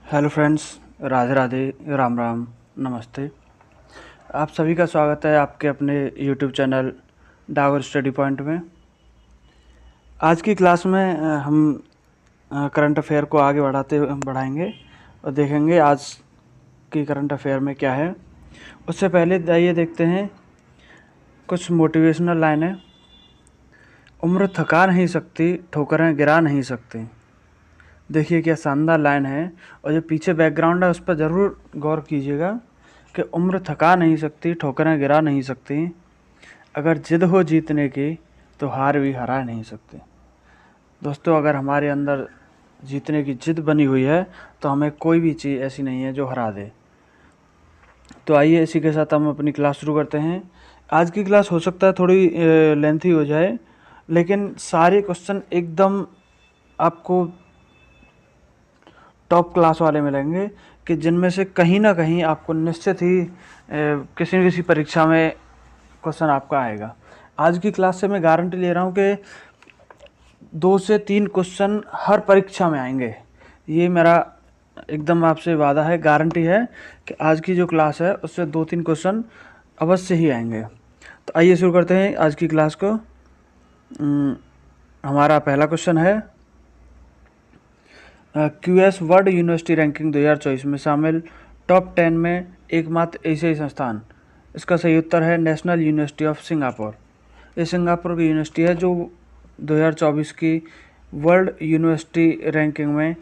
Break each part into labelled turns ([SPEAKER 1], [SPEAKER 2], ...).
[SPEAKER 1] Hello friends, Radhe Radhe, Ram Ram, नमस्ते। आप सभी का स्वागत है आपके अपने YouTube channel Dawar study point में। आज की क्लास में हम करंट अफेयर को आगे बढ़ाएंगे और देखेंगे आज की करंट अफेयर में क्या है। उससे पहले आइए देखते हैं कुछ मोटिवेशनल लाइनें। उम्र थका नहीं सकती, ठोकरें गिरा नहीं सकती। देखिए क्या शानदार लाइन है, और जो पीछे बैकग्राउंड है उस पर ज़रूर गौर कीजिएगा कि उम्र थका नहीं सकती, ठोकरें गिरा नहीं सकती। अगर जिद हो जीतने की तो हार भी हरा नहीं सकती। दोस्तों, अगर हमारे अंदर जीतने की जिद बनी हुई है तो हमें कोई भी चीज़ ऐसी नहीं है जो हरा दे। तो आइए इसी के साथ हम अपनी क्लास शुरू करते हैं। आज की क्लास हो सकता है थोड़ी लेंथी हो जाए, लेकिन सारे क्वेश्चन एकदम आपको टॉप क्लास वाले मिलेंगे कि जिनमें से कहीं ना कहीं आपको निश्चित ही किसी न किसी परीक्षा में क्वेश्चन आपका आएगा। आज की क्लास से मैं गारंटी ले रहा हूँ कि 2 से 3 क्वेश्चन हर परीक्षा में आएंगे। ये मेरा एकदम आपसे वादा है, गारंटी है कि आज की जो क्लास है उससे 2-3 क्वेश्चन अवश्य ही आएंगे। तो आइए शुरू करते हैं आज की क्लास को। हमारा पहला क्वेश्चन है, क्यूएस वर्ल्ड यूनिवर्सिटी रैंकिंग 2024 में शामिल टॉप 10 में एकमात्र एशियाई संस्थान। इसका सही उत्तर है नेशनल यूनिवर्सिटी ऑफ सिंगापुर। ये सिंगापुर की यूनिवर्सिटी है जो 2024 की वर्ल्ड यूनिवर्सिटी रैंकिंग में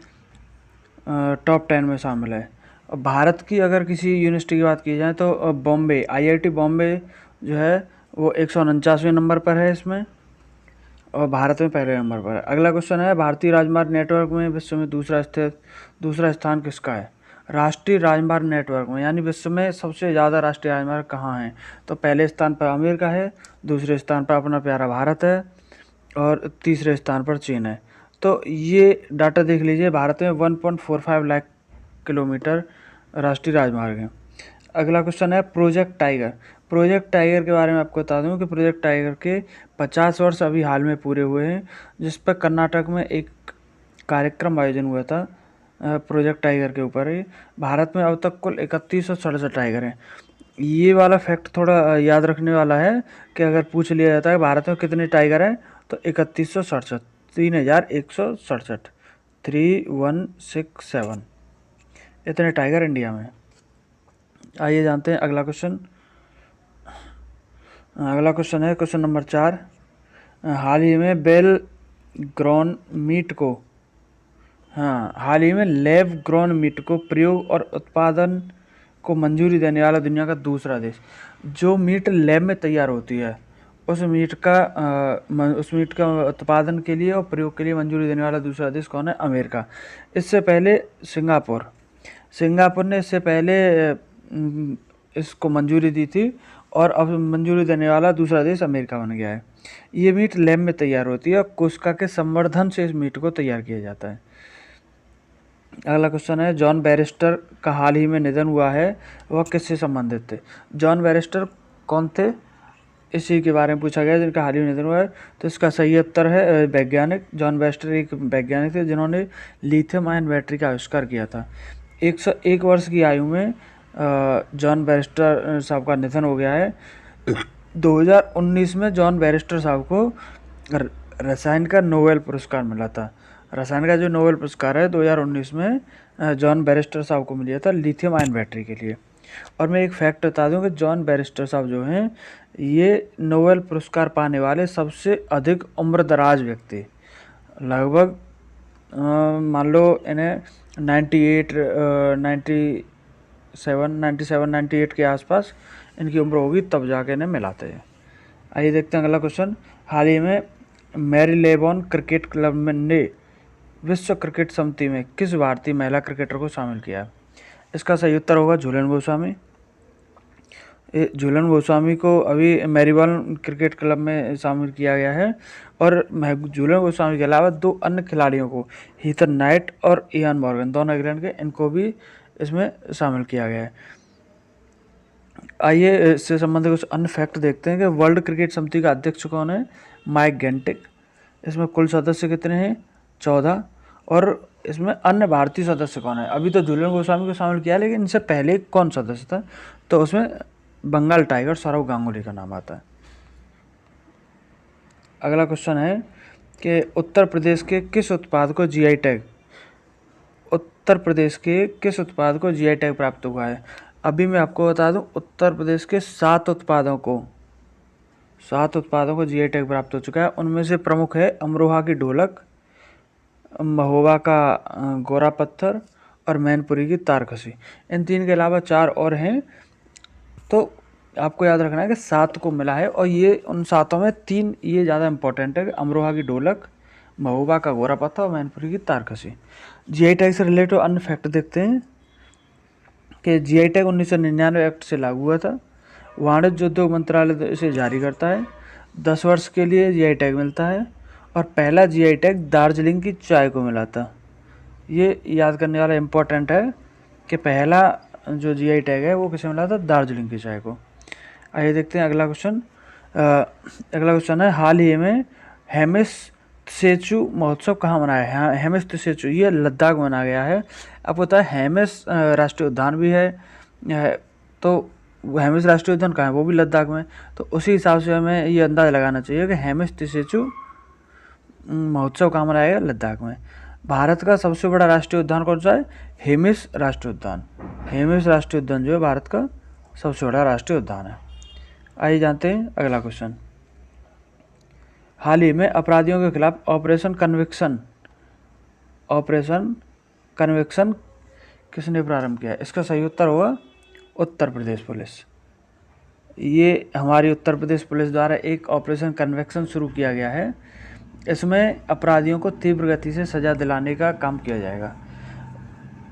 [SPEAKER 1] टॉप 10 में शामिल है। और भारत की अगर किसी यूनिवर्सिटी की बात की जाए तो बॉम्बे, आईआईटी बॉम्बे जो है वो 149वें नंबर पर है इसमें, और भारत में पहले नंबर पर है। अगला क्वेश्चन है, भारतीय राजमार्ग नेटवर्क में विश्व में दूसरा स्थान किसका है? राष्ट्रीय राजमार्ग नेटवर्क में, यानी विश्व में सबसे ज़्यादा राष्ट्रीय राजमार्ग कहाँ हैं? तो पहले स्थान पर अमेरिका है, दूसरे स्थान पर अपना प्यारा भारत है, और तीसरे स्थान पर चीन है। तो ये डाटा देख लीजिए, भारत में 1.45 लाख किलोमीटर राष्ट्रीय राजमार्ग है। अगला क्वेश्चन है, प्रोजेक्ट टाइगर। प्रोजेक्ट टाइगर के बारे में आपको बता दूं कि प्रोजेक्ट टाइगर के 50 वर्ष अभी हाल में पूरे हुए हैं, जिस पर कर्नाटक में एक कार्यक्रम आयोजन हुआ था प्रोजेक्ट टाइगर के ऊपर ही। भारत में अब तक कुल 3167 टाइगर हैं। ये वाला फैक्ट थोड़ा याद रखने वाला है कि अगर पूछ लिया जाता है भारत में कितने टाइगर हैं तो 3167, 3167, 3167 इतने टाइगर इंडिया में। आइए जानते हैं अगला क्वेश्चन। अगला क्वेश्चन है क्वेश्चन नंबर 4। हाल ही में बेल ग्रॉन मीट को हाल ही में लैब ग्रॉन मीट को प्रयोग और उत्पादन को मंजूरी देने वाला दुनिया का दूसरा देश। जो मीट लैब में तैयार होती है उस मीट का उत्पादन के लिए और प्रयोग के लिए मंजूरी देने वाला दूसरा देश कौन है? अमेरिका। इससे पहले सिंगापुर ने इससे पहले इसको मंजूरी दी थी, और अब मंजूरी देने वाला दूसरा देश अमेरिका बन गया है। ये मीट लैब में तैयार होती है और कोशिका के संवर्धन से इस मीट को तैयार किया जाता है। अगला क्वेश्चन है, जॉन बैरिस्टर का हाल ही में निधन हुआ है, वह किससे संबंधित थे? जॉन बैरिस्टर कौन थे, इसी के बारे में पूछा गया जिनका हाल ही में निधन हुआ है। तो इसका सही उत्तर है वैज्ञानिक। जॉन बैरिस्टर एक वैज्ञानिक थे जिन्होंने लिथियम आयन बैटरी का आविष्कार किया था। 101 वर्ष की आयु में जॉन बैरिस्टर साहब का निधन हो गया है। 2019 में जॉन बैरिस्टर साहब को रसायन का नोबेल पुरस्कार मिला था। रसायन का जो नोबेल पुरस्कार है 2019 में जॉन बैरिस्टर साहब को मिला था लिथियम आयन बैटरी के लिए। और मैं एक फैक्ट बता दूं कि जॉन बैरिस्टर साहब जो हैं ये नोबेल पुरस्कार पाने वाले सबसे अधिक उम्रदराज व्यक्ति, लगभग मान लो इन्हें 97 के आसपास इनकी उम्र होगी तब जाके इन्हें मिलाते हैं। आइए देखते हैं अगला क्वेश्चन। हाल ही में मैरीलेबॉन क्रिकेट क्लब ने विश्व क्रिकेट समिति में किस भारतीय महिला क्रिकेटर को शामिल किया है? इसका सही उत्तर होगा झूलन गोस्वामी। झूलन गोस्वामी को अभी मैरीबॉर्न क्रिकेट क्लब में शामिल किया गया है, और झूलन गोस्वामी के अलावा 2 अन्य खिलाड़ियों को, हीथर नाइट और इयान मॉर्गन, दोनों इंग्लैंड के, इनको भी इसमें शामिल किया गया है। आइए इससे संबंधित कुछ अन्य फैक्ट देखते हैं कि वर्ल्ड क्रिकेट समिति का अध्यक्ष कौन है? माइक गेंटिक। इसमें कुल सदस्य कितने हैं? 14। और इसमें अन्य भारतीय सदस्य कौन है? अभी तो झूलन गोस्वामी को शामिल किया, लेकिन इनसे पहले कौन सदस्य था? तो उसमें बंगाल टाइगर सौरव गांगुली का नाम आता है। अगला क्वेश्चन है कि उत्तर प्रदेश के किस उत्पाद को जीआई टैग उत्तर प्रदेश के किस उत्पाद को जीआई टैग प्राप्त हुआ है? अभी मैं आपको बता दूं, उत्तर प्रदेश के 7 उत्पादों को जीआई टैग प्राप्त हो चुका है। उनमें से प्रमुख है अमरोहा की ढोलक, महोबा का गोरा पत्थर और मैनपुरी की तारकसी। इन 3 के अलावा 4 और हैं। तो आपको याद रखना है कि 7 को मिला है, और ये उन 7 में 3 ये ज़्यादा इंपॉर्टेंट है, अमरोहा की ढोलक, महोबा का गोरा पत्थर और मैनपुरी की तारकसी। जीआई टैग से रिलेटेड अन्य फैक्ट देखते हैं कि जीआई टैग 1999 एक्ट से लागू हुआ था। वाणिज्य उद्योग मंत्रालय इसे जारी करता है। 10 वर्ष के लिए जीआई टैग मिलता है, और पहला जीआई टैग दार्जिलिंग की चाय को मिला था। ये याद करने वाला इम्पोर्टेंट है कि पहला जो जीआई टैग है वो किसे मिला था? दार्जिलिंग की चाय को। आइए देखते हैं अगला क्वेश्चन। अगला क्वेश्चन है, हाल ही में हेमिस त्सेचु महोत्सव कहाँ मनाया है? हेमिस त्सेचु ये लद्दाख में मनाया गया है। आपको पता है हेमिस राष्ट्रीय उद्यान भी है, तो हेमिस राष्ट्रीय उद्यान कहाँ है? वो भी लद्दाख में। तो उसी हिसाब से हमें ये अंदाज़ा लगाना चाहिए कि हेमिस त्सेचु महोत्सव कहाँ मनाया गया? लद्दाख में। भारत का सबसे बड़ा राष्ट्रीय उद्यान कौन सा है? हेमिस राष्ट्रीय उद्यान। हेमिस राष्ट्रीय उद्यान जो है भारत का सबसे बड़ा राष्ट्रीय उद्यान है। आइए जानते हैं अगला क्वेश्चन। हाल ही में अपराधियों के खिलाफ ऑपरेशन कन्विक्शन किसने प्रारंभ किया? इसका सही उत्तर होगा उत्तर प्रदेश पुलिस। ये हमारी उत्तर प्रदेश पुलिस द्वारा एक ऑपरेशन कन्विक्शन शुरू किया गया है। इसमें अपराधियों को तीव्र गति से सज़ा दिलाने का काम किया जाएगा।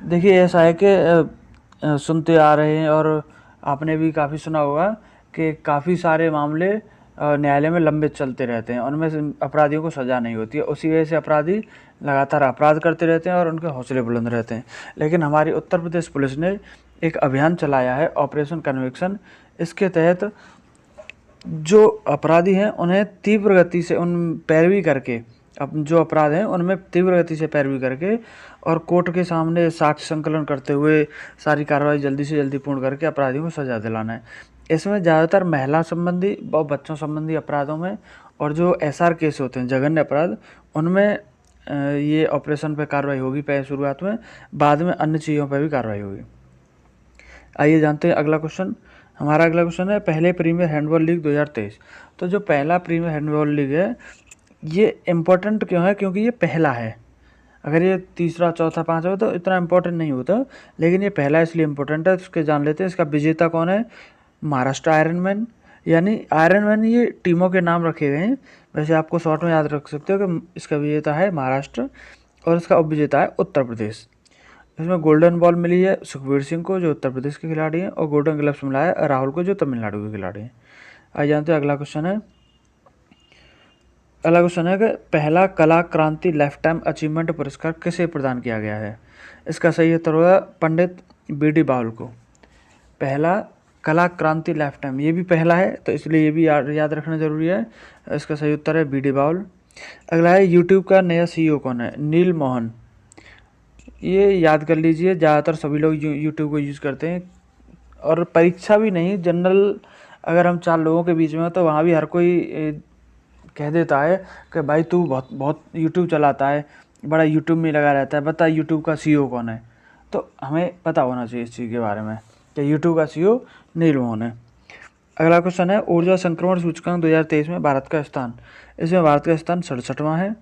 [SPEAKER 1] देखिए, ऐसा है कि सुनते आ रहे हैं और आपने भी काफ़ी सुना होगा कि काफ़ी सारे मामले न्यायालय में लंबित चलते रहते हैं, उनमें से अपराधियों को सज़ा नहीं होती है। उसी वजह से अपराधी लगातार अपराध करते रहते हैं और उनके हौसले बुलंद रहते हैं। लेकिन हमारी उत्तर प्रदेश पुलिस ने एक अभियान चलाया है, ऑपरेशन कन्विक्शन। इसके तहत जो अपराधी हैं उन्हें तीव्र गति से पैरवी करके, अब जो अपराध हैं उनमें तीव्र गति से पैरवी करके और कोर्ट के सामने साक्ष्य संकलन करते हुए सारी कार्रवाई जल्दी से जल्दी पूर्ण करके अपराधियों को सजा दिलाना है। इसमें ज़्यादातर महिला संबंधी और बच्चों संबंधी अपराधों में, और जो एसआर केस होते हैं जघन्य अपराध, उनमें ये ऑपरेशन पर कार्रवाई होगी पहले शुरुआत में, बाद में अन्य चीज़ों पर भी कार्रवाई होगी। आइए जानते हैं अगला क्वेश्चन। हमारा अगला क्वेश्चन है, पहले प्रीमियर हैंडबॉल लीग 2023। तो जो पहला प्रीमियर हैंडबॉल लीग है ये इम्पोर्टेंट क्यों है? क्योंकि ये पहला है। अगर ये तीसरा, चौथा, पाँचवा हो तो इतना इम्पोर्टेंट नहीं होता, लेकिन ये पहला इसलिए इम्पोर्टेंट है। उसके जान लेते हैं। इसका विजेता कौन है? महाराष्ट्र आयरनमैन। यानी आयरनमैन ये टीमों के नाम रखे गए हैं, वैसे आपको शॉर्ट में याद रख सकते हो कि इसका विजेता है महाराष्ट्र और इसका उपविजेता है उत्तर प्रदेश। इसमें गोल्डन बॉल मिली है सुखबीर सिंह को जो उत्तर प्रदेश के खिलाड़ी हैं, और गोल्डन ग्लव्स मिला है राहुल को जो तमिलनाडु के खिलाड़ी हैं। आइए जानते हैं अगला क्वेश्चन है। अगला क्वेश्चन है कि पहला कला क्रांति लाइफ टाइम अचीवमेंट पुरस्कार किसे प्रदान किया गया है? इसका सही उत्तर होगा पंडित बी.डी. बाउल को। पहला कला क्रांति लाइफ टाइम, ये भी पहला है तो इसलिए ये भी याद रखना जरूरी है। इसका सही उत्तर है बी.डी. बाउल। अगला है, यूट्यूब का नया CEO कौन है? नील मोहन। ये याद कर लीजिए, ज़्यादातर सभी लोग यूट्यूब को यूज़ करते हैं, और परीक्षा भी नहीं, जनरल अगर हम 4 लोगों के बीच में हो तो वहाँ भी हर कोई कह देता है कि भाई तू बहुत यूट्यूब चलाता है, बड़ा यूट्यूब में लगा रहता है, बता यूट्यूब का CEO कौन है? तो हमें पता होना चाहिए इस चीज़ के बारे में कि यूट्यूब का CEO नील मोहन है। अगला क्वेश्चन है, ऊर्जा संक्रमण सूचकांक 2023 में भारत का स्थान। इसमें भारत का स्थान 67वां है।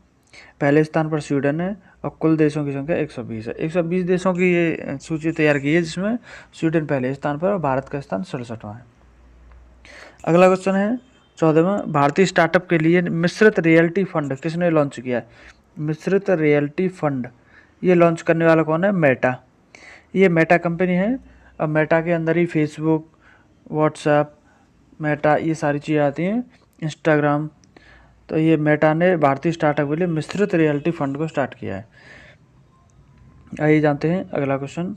[SPEAKER 1] पहले स्थान पर स्वीडन है और कुल देशों की संख्या 120 है। 120 देशों की ये सूची तैयार की है, जिसमें स्वीडन पहले स्थान पर और भारत का स्थान 67वां है। अगला क्वेश्चन है 14वां, भारतीय स्टार्टअप के लिए मिश्रित रियल्टी फंड किसने लॉन्च किया है? मिश्रित रियल्टी फंड ये लॉन्च करने वाला कौन है? मेटा। ये मेटा कंपनी है, और मेटा के अंदर ही फेसबुक, व्हाट्सएप, मेटा ये सारी चीज़ें आती हैं, इंस्टाग्राम। तो ये मेटा ने भारतीय स्टार्टअप के लिए मिश्रित रियल्टी फंड को स्टार्ट किया है। आइए जानते हैं अगला क्वेश्चन।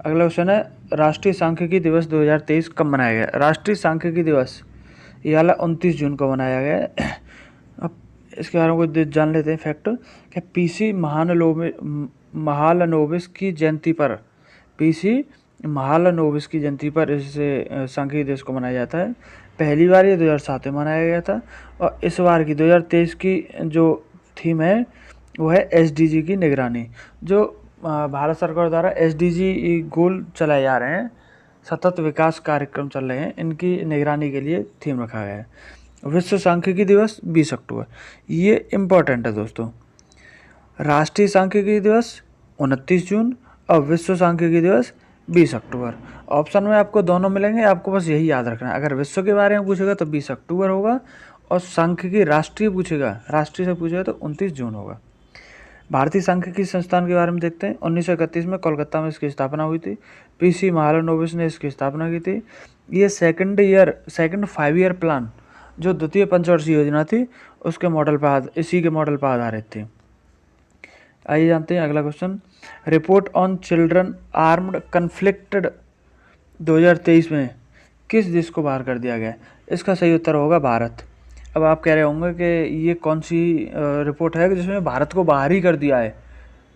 [SPEAKER 1] अगला क्वेश्चन है, राष्ट्रीय सांख्यिकी दिवस 2023 कब मनाया गया? राष्ट्रीय सांख्यिकी दिवस ये वाला 29 जून को मनाया गया है। अब इसके बारे में कुछ जान लेते हैं फैक्ट कि पीसी महालनोबिस की जयंती पर, पीसी महालनोबिस की जयंती पर इसे सांख्यिकी दिवस को मनाया जाता है। पहली बार ये 2007 में मनाया गया था और इस बार की 2023 की जो थीम है वो है एसडीजी की निगरानी। जो भारत सरकार द्वारा एसडीजी गोल चलाए जा रहे हैं, सतत विकास कार्यक्रम चल रहे हैं, इनकी निगरानी के लिए थीम रखा गया है। विश्व सांख्यिकी दिवस 20 अक्टूबर, ये इम्पोर्टेंट है दोस्तों। राष्ट्रीय सांख्यिकी दिवस 29 जून और विश्व सांख्यिकी दिवस 20 अक्टूबर। ऑप्शन में आपको दोनों मिलेंगे, आपको बस यही याद रखना है। अगर विश्व के बारे में पूछेगा तो 20 अक्टूबर होगा और सांख्यिकी राष्ट्रीय पूछेगा, राष्ट्रीय से पूछेगा तो 29 जून होगा। भारतीय सांख्यिकी संस्थान के बारे में देखते हैं। 1931 में कोलकाता में इसकी स्थापना हुई थी। पीसी महालनोबिस ने इसकी स्थापना की थी। ये सेकंड 5 ईयर प्लान जो द्वितीय पंचवर्षीय योजना थी उसके मॉडल पर, इसी के मॉडल पर आधारित थी। आइए जानते हैं अगला question. Report on children armed conflicted 2023 में किस देश को बाहर कर दिया गया? इसका सही उत्तर होगा भारत। अब आप कह रहे होंगे कि ये कौन सी रिपोर्ट है जिसमें भारत को बाहर ही कर दिया है,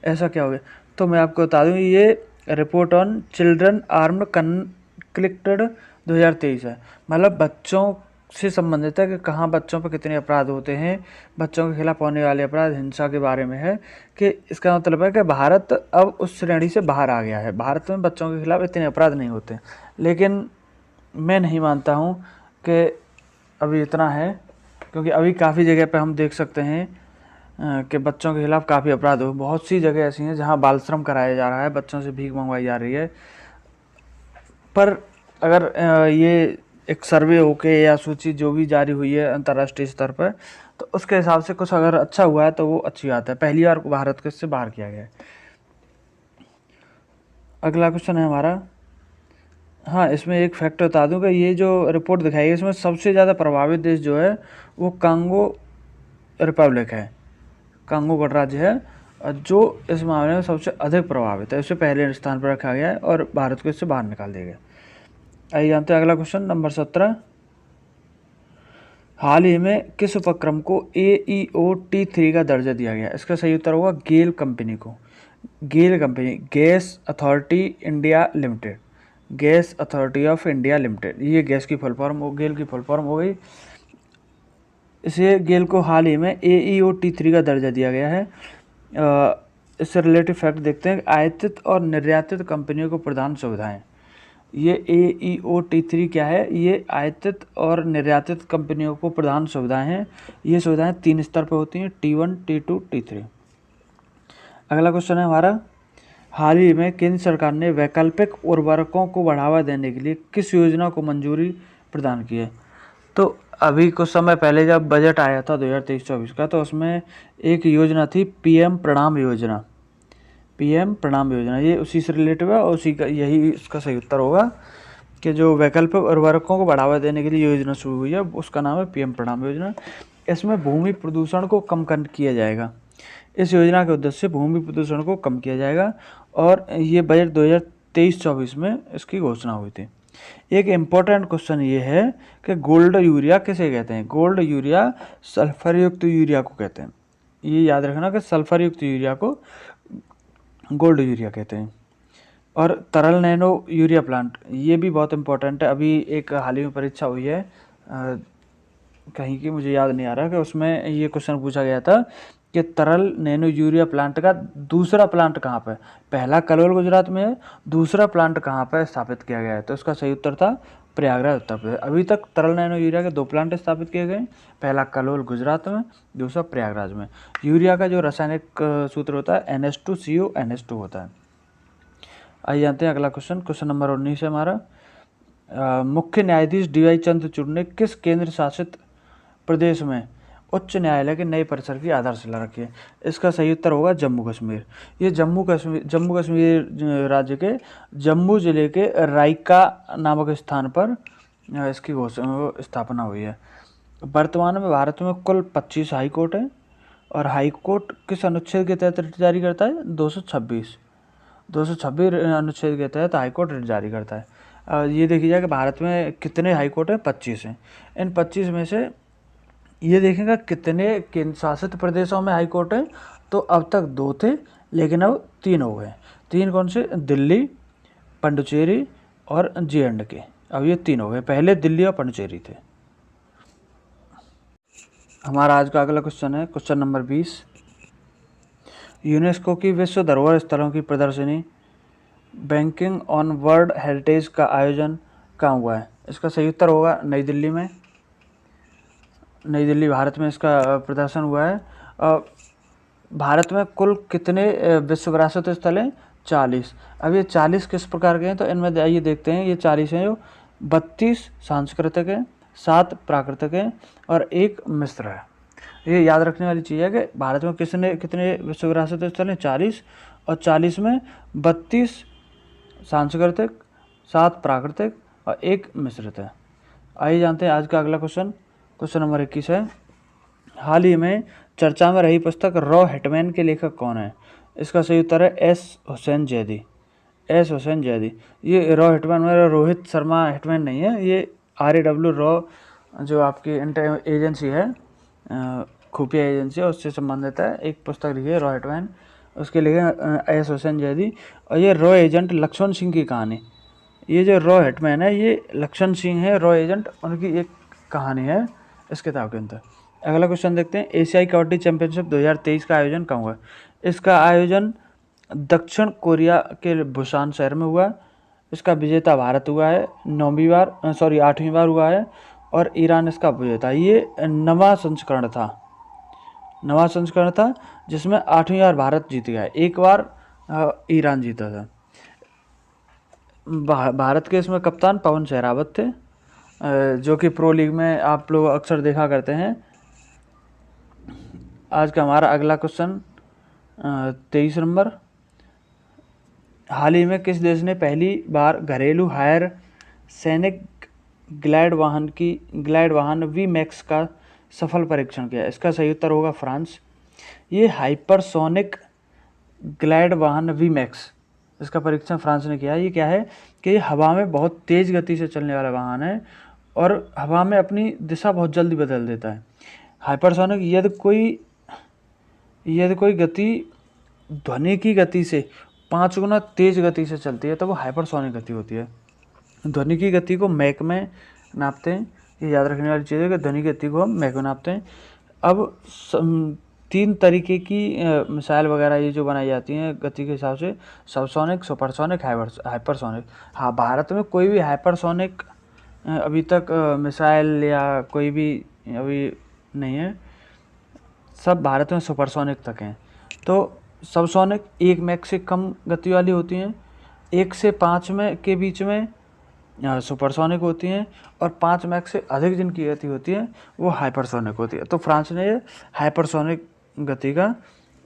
[SPEAKER 1] ऐसा क्या हो गया? तो मैं आपको बता दूं, ये report on children armed conflicted 2023 है। मतलब बच्चों से संबंधित है कि कहाँ बच्चों पर कितने अपराध होते हैं, बच्चों के खिलाफ होने वाले अपराध, हिंसा के बारे में है। कि इसका मतलब है कि भारत अब उस श्रेणी से बाहर आ गया है। भारत में बच्चों के खिलाफ इतने अपराध नहीं होते, लेकिन मैं नहीं मानता हूँ कि अभी इतना है, क्योंकि अभी काफ़ी जगह पे हम देख सकते हैं कि बच्चों के खिलाफ काफ़ी अपराध हो। बहुत सी जगह ऐसी हैं जहाँ बाल श्रम कराया जा रहा है, बच्चों से भीख मंगवाई जा रही है। पर अगर ये एक सर्वे होके या सूची जो भी जारी हुई है अंतर्राष्ट्रीय स्तर पर, तो उसके हिसाब से कुछ अगर अच्छा हुआ है तो वो अच्छी बात है। पहली बार भारत को इससे बाहर किया गया है। अगला क्वेश्चन है हमारा। हाँ, इसमें एक फैक्ट बता दूं कि ये जो रिपोर्ट दिखाई है इसमें सबसे ज़्यादा प्रभावित देश जो है वो कांगो रिपब्लिक है, कांगो गणराज्य है जो इस मामले में सबसे अधिक प्रभावित है। इसे पहले स्थान पर रखा गया है और भारत को इससे बाहर निकाल दिया गया। आइए जानते हैं अगला क्वेश्चन नंबर 17। हाल ही में किस उपक्रम को AEOT3 का दर्जा दिया गया? इसका सही उत्तर होगा गेल कंपनी को। GAIL company, gas authority India limited, gas authority of India limited, ये गैस की फुल फॉर्म, गेल की फुल फॉर्म हो गई। इसे गेल को हाल ही में AEOT3 का दर्जा दिया गया है। इससे रिलेटेड फैक्ट देखते हैं। आयातित और निर्यातित कंपनियों को प्रदान सुविधाएं। ये AEOT3 क्या है? ये आयातित और निर्यातित कंपनियों को प्रदान सुविधाएं हैं। ये सुविधाएं 3 स्तर पर होती हैं, T1, T2, T3। अगला क्वेश्चन है हमारा। हाल ही में केंद्र सरकार ने वैकल्पिक उर्वरकों को बढ़ावा देने के लिए किस योजना को मंजूरी प्रदान की है? तो अभी कुछ समय पहले जब बजट आया था 2023-24 का, तो उसमें एक योजना थी PM प्रणाम योजना। PM प्रणाम योजना ये उसी से रिलेटेड है और उसी का यही इसका सही उत्तर होगा कि जो वैकल्पिक उर्वरकों को बढ़ावा देने के लिए योजना शुरू हुई है उसका नाम है PM प्रणाम योजना। इसमें भूमि प्रदूषण को कम किया जाएगा। इस योजना के उद्देश्य से भूमि प्रदूषण को कम किया जाएगा और ये बजट 2023-24 में इसकी घोषणा हुई थी। एक इम्पोर्टेंट क्वेश्चन ये है कि गोल्ड यूरिया किसे कहते हैं? गोल्ड यूरिया सल्फर युक्त यूरिया को कहते हैं। ये याद रखना कि सल्फर युक्त यूरिया को गोल्ड यूरिया कहते हैं। और तरल नैनो यूरिया प्लांट, ये भी बहुत इंपॉर्टेंट है। अभी एक हाल ही में परीक्षा हुई है कहीं की, मुझे याद नहीं आ रहा, कि उसमें ये क्वेश्चन पूछा गया था कि तरल नैनो यूरिया प्लांट का दूसरा प्लांट कहाँ पर? पहला कलोल गुजरात में है, दूसरा प्लांट कहाँ पर स्थापित किया गया है? तो इसका सही उत्तर था प्रयागराज उत्तर प्रदेश। अभी तक तरल नैनो यूरिया के 2 प्लांट स्थापित किए गए, पहला कलोल गुजरात में, दूसरा प्रयागराज में। यूरिया का जो रासायनिक सूत्र होता है NH2CO NH2 होता है। आइए जानते हैं अगला क्वेश्चन। क्वेश्चन नंबर 19 है हमारा। मुख्य न्यायाधीश DY चंद्रचूड़ ने किस केंद्र शासित प्रदेश में उच्च न्यायालय के नए परिसर की आधारशिला रखी है? इसका सही उत्तर होगा जम्मू कश्मीर। ये जम्मू कश्मीर राज्य के जम्मू जिले के रायका नामक स्थान पर इसकी स्थापना हुई है। वर्तमान में भारत में कुल 25 हाई कोर्ट हैं और हाई कोर्ट किस अनुच्छेद के तहत रिट जारी करता है? 226 अनुच्छेद के तहत हाई कोर्ट रिट जारी करता है। ये देखी जाए कि भारत में कितने हाई कोर्ट हैं? 25 हैं। इन 25 में से ये देखेगा कितने केंद्र शासित प्रदेशों में हाई कोर्ट है, तो अब तक 2 थे लेकिन अब 3 हो गए। 3 कौन से? दिल्ली, पुडुचेरी और J&K। अब ये 3 हो गए, पहले दिल्ली और पुडुचेरी थे। हमारा आज का अगला क्वेश्चन है क्वेश्चन नंबर 20। यूनेस्को की विश्व धरोहर स्थलों की प्रदर्शनी बैंकिंग ऑन वर्ल्ड हेरिटेज का आयोजन कहाँ हुआ है? इसका सही उत्तर होगा नई दिल्ली में। नई दिल्ली भारत में इसका प्रदर्शन हुआ है। भारत में कुल कितने विश्व विरासत स्थल हैं? 40। अब ये 40 किस प्रकार के हैं? तो इनमें आइए देखते हैं। ये 40 हैं जो 32 सांस्कृतिक हैं, 7 प्राकृतिक हैं और 1 मिश्र है। ये याद रखने वाली चीज़ है कि भारत में कितने विश्व विरासत स्थल हैं? 40, और 40 में 32 सांस्कृतिक, 7 प्राकृतिक और 1 मिश्रित है। आइए जानते हैं आज का अगला क्वेश्चन। क्वेश्चन नंबर 21 है। हाल ही में चर्चा में रही पुस्तक रॉ हिटमैन के लेखक कौन है? इसका सही उत्तर है एस हुसैन जैदी। एस हुसैन जैदी। ये रॉ हिटमैन मेरा रोहित शर्मा हिटमैन नहीं है, ये RAW रॉ जो आपकी इंटर एजेंसी है, खुफिया एजेंसी है, उससे संबंधित है। एक पुस्तक लिखी है रॉ हिटमैन, उसके लेखक एस हुसैन जैदी। और ये रॉ एजेंट लक्ष्मण सिंह की कहानी, ये जो रॉ हिटमैन है ये लक्ष्मण सिंह है, रॉ एजेंट उनकी एक कहानी है इस किताब के अंदर। अगला क्वेश्चन देखते हैं। एशियाई कबड्डी चैंपियनशिप 2023 का आयोजन कहाँ हुआ? इसका आयोजन दक्षिण कोरिया के बुसान शहर में हुआ। इसका विजेता भारत हुआ है 8वीं बार हुआ है, और ईरान इसका विजेता। ये नवा संस्करण था जिसमें 8वीं बार भारत जीत गया है, 1 बार ईरान जीता था। भारत के इसमें कप्तान पवन सहरावत थे, जो कि प्रो लीग में आप लोग अक्सर देखा करते हैं। आज का हमारा अगला क्वेश्चन 23 नंबर। हाल ही में किस देश ने पहली बार घरेलू हायर सैनिक ग्लाइड वाहन VMAX का सफल परीक्षण किया? इसका सही उत्तर होगा फ्रांस। ये हाइपरसोनिक ग्लाइड वाहन VMAX, इसका परीक्षण फ्रांस ने किया। ये क्या है कि ये हवा में बहुत तेज़ गति से चलने वाला वाहन है और हवा में अपनी दिशा बहुत जल्दी बदल देता है। हाइपरसोनिक यदि कोई गति ध्वनि की गति से 5 गुना तेज गति से चलती है तो वो हाइपरसोनिक गति होती है। ध्वनि की गति को मैक में नापते हैं, ये याद रखने वाली चीज़ है कि ध्वनि की गति को हम मैक में नापते हैं। अब 3 तरीके की मिसाइल वगैरह ये जो बनाई जाती हैं गति के हिसाब से, सबसोनिक, सुपरसोनिक, हाइपरसोनिक। हाँ, भारत में कोई भी हाइपरसोनिक अभी तक मिसाइल या कोई भी अभी नहीं है, सब भारत में सुपरसोनिक तक हैं। तो सबसोनिक 1 मैक से कम गति वाली होती हैं, 1 से 5 में के बीच में सुपरसोनिक होती हैं, और 5 मैक से अधिक जिनकी गति होती है वो हाइपरसोनिक होती है। तो फ्रांस ने ये हाइपरसोनिक गति का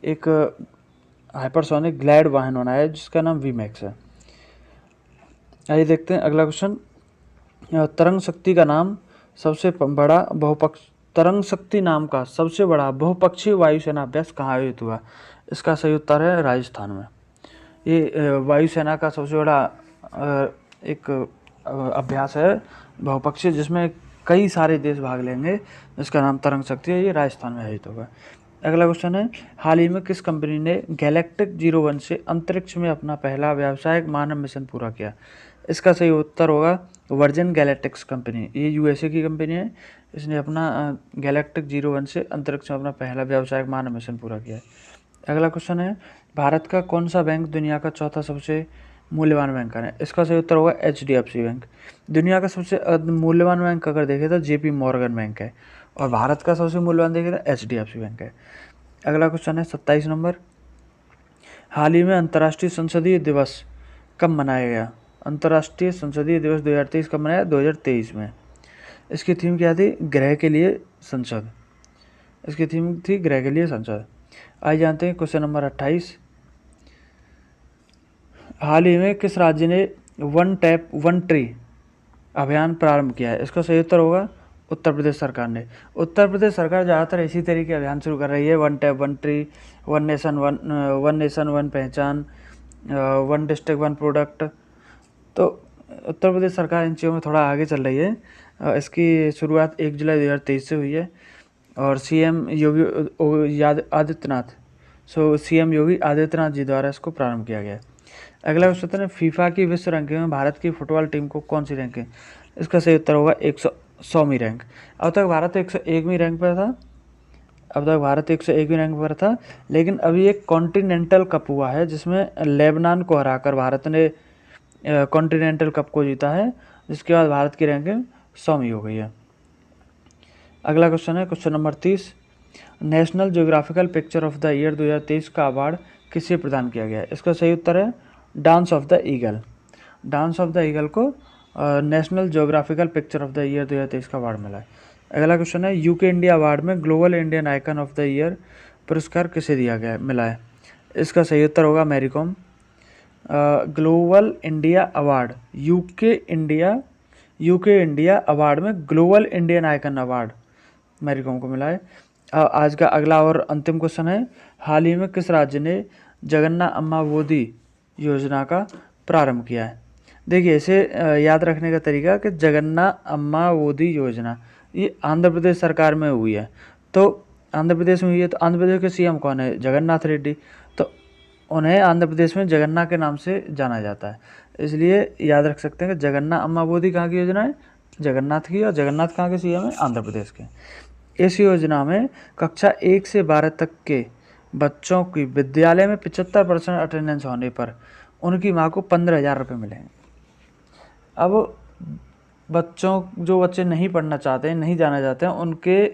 [SPEAKER 1] एक हाइपरसोनिक ग्लाइड वाहन बनाया है जिसका नाम VMAX है। आइए देखते हैं अगला क्वेश्चन। तरंग शक्ति नाम का सबसे बड़ा बहुपक्षीय वायुसेना अभ्यास कहाँ आयोजित हुआ? इसका सही उत्तर है राजस्थान में। ये वायुसेना का सबसे बड़ा एक अभ्यास है बहुपक्षीय, जिसमें कई सारे देश भाग लेंगे, जिसका नाम तरंग शक्ति है। ये राजस्थान में आयोजित होगा। अगला क्वेश्चन है। हाल ही में किस कंपनी ने गैलेक्टिक 01 से अंतरिक्ष में अपना पहला व्यावसायिक मानव मिशन पूरा किया? इसका सही उत्तर होगा वर्जिन गैलेक्टिक्स कंपनी। ये USA की कंपनी है, इसने अपना गैलेक्टिक 01 से अंतरिक्ष में अपना पहला व्यावसायिक मानव मिशन पूरा किया है। अगला क्वेश्चन है। भारत का कौन सा बैंक दुनिया का चौथा सबसे मूल्यवान बैंक है? इसका सही उत्तर होगा HDFC बैंक। दुनिया का सबसे मूल्यवान बैंक अगर देखें तो JP मॉर्गन बैंक है, और भारत का सबसे मूल्यवान देखें तो HDFC बैंक है। अगला क्वेश्चन है 27 नंबर। हाल ही में अंतर्राष्ट्रीय संसदीय दिवस कब मनाया गया? अंतर्राष्ट्रीय संसदीय दिवस 2023 कब मनाया? 2023 में। इसकी थीम क्या थी? ग्रह के लिए संसद। इसकी थीम थी ग्रह के लिए संसद। आइए जानते हैं क्वेश्चन नंबर 28। हाल ही में किस राज्य ने वन टैप वन ट्री अभियान प्रारंभ किया है? इसका सही उत्तर होगा उत्तर प्रदेश सरकार ने। उत्तर प्रदेश सरकार ज़्यादातर इसी तरीके अभियान शुरू कर रही है, one tap one tree, one nation one पहचान, वन डिस्ट्रिक्ट वन प्रोडक्ट। तो उत्तर प्रदेश सरकार इन चीज़ों में थोड़ा आगे चल रही है। इसकी शुरुआत 1 जुलाई 2023 से हुई है। और सीएम योगी आदित्यनाथ सीएम योगी आदित्यनाथ जी द्वारा इसको प्रारंभ किया गया है। अगला क्वेश्चन है, फीफा की विश्व रैंकिंग में भारत की फुटबॉल टीम को कौन सी रैंक है? इसका सही उत्तर होगा 100वीं रैंक। अब तक भारत 101वीं रैंक पर था। रैंक पर था, लेकिन अभी एक कॉन्टिनेंटल कप हुआ है जिसमें लेबनान को हराकर भारत ने कॉन्टिनेंटल कप को जीता है, जिसके बाद भारत की रैंकिंग 100वीं हो गई है। अगला क्वेश्चन है question number 30, national geographical picture of the year 2023 का अवार्ड किसे प्रदान किया गया है? इसका सही उत्तर है dance of the eagle. Dance of the eagle को national geographical picture of the year 2023 का अवार्ड मिला है। अगला क्वेश्चन है, यूके इंडिया अवार्ड में global Indian icon of the year पुरस्कार किसे दिया गया मिला है? इसका सही उत्तर होगा Mary Kom. Global India award UK India award में global Indian icon award Mary Kom को मिला है। आज का अगला और अंतिम क्वेश्चन है, हाल ही में किस राज्य ने जगन्नाथ अम्मा बोधि योजना का प्रारंभ किया है? देखिए, इसे याद रखने का तरीका कि जगन्नाथ अम्मा बोधि योजना ये आंध्र प्रदेश सरकार में हुई है। तो आंध्र प्रदेश में हुई है, तो आंध्र प्रदेश के सीएम कौन है? जगन्नाथ रेड्डी। तो उन्हें आंध्र प्रदेश में जगन्नाथ के नाम से जाना जाता है, इसलिए याद रख सकते हैं कि जगन्नाथ अम्मा बोधि कहाँ की योजना है? जगन्नाथ की। और जगन्नाथ कहाँ के सीएम है? आंध्र प्रदेश के। इस योजना में कक्षा 1 से 12 तक के बच्चों की विद्यालय में 75% अटेंडेंस होने पर उनकी माँ को 15,000 रुपये मिलेंगे। अब जो बच्चे नहीं पढ़ना चाहते हैं, नहीं जाना चाहते हैं, उनके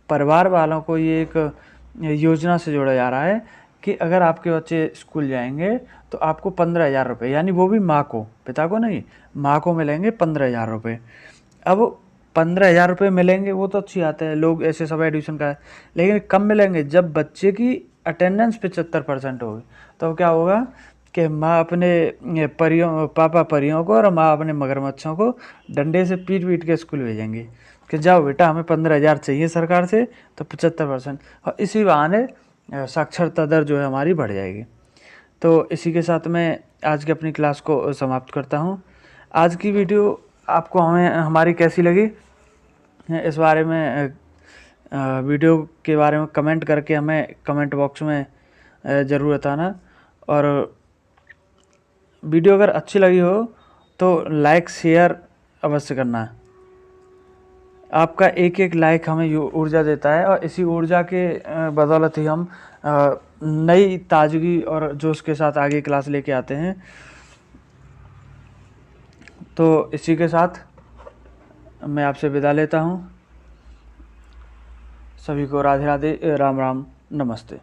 [SPEAKER 1] परिवार वालों को ये एक योजना से जोड़ा जा रहा है कि अगर आपके बच्चे स्कूल जाएंगे तो आपको 15,000 रुपये, यानी वो भी माँ को, पिता को नहीं, माँ को मिलेंगे 15,000 रुपये। अब 15,000 रुपये मिलेंगे वो तो अच्छी बात है, लोग ऐसे सब एडमिशन का, लेकिन कब मिलेंगे? जब बच्चे की अटेंडेंस 75% होगी। तो क्या होगा कि माँ अपने पापा परियों को और माँ अपने मगरमच्छों को डंडे से पीट के स्कूल भेजेंगे कि जाओ बेटा, हमें 15,000 चाहिए सरकार से, तो 75%। और इसी बहाने साक्षरता दर जो है हमारी बढ़ जाएगी। तो इसी के साथ मैं आज की अपनी क्लास को समाप्त करता हूँ। आज की वीडियो आपको हमारी कैसी लगी, इस बारे में वीडियो के बारे में कमेंट करके हमें कमेंट बॉक्स में ज़रूर बताना। और वीडियो अगर अच्छी लगी हो तो लाइक शेयर अवश्य करना। आपका एक एक लाइक हमें ऊर्जा देता है, और इसी ऊर्जा के बदौलत ही हम नई ताजगी और जोश के साथ आगे क्लास लेके आते हैं। तो इसी के साथ मैं आपसे विदा लेता हूँ। सभी को राधे राधे, राम राम, नमस्ते।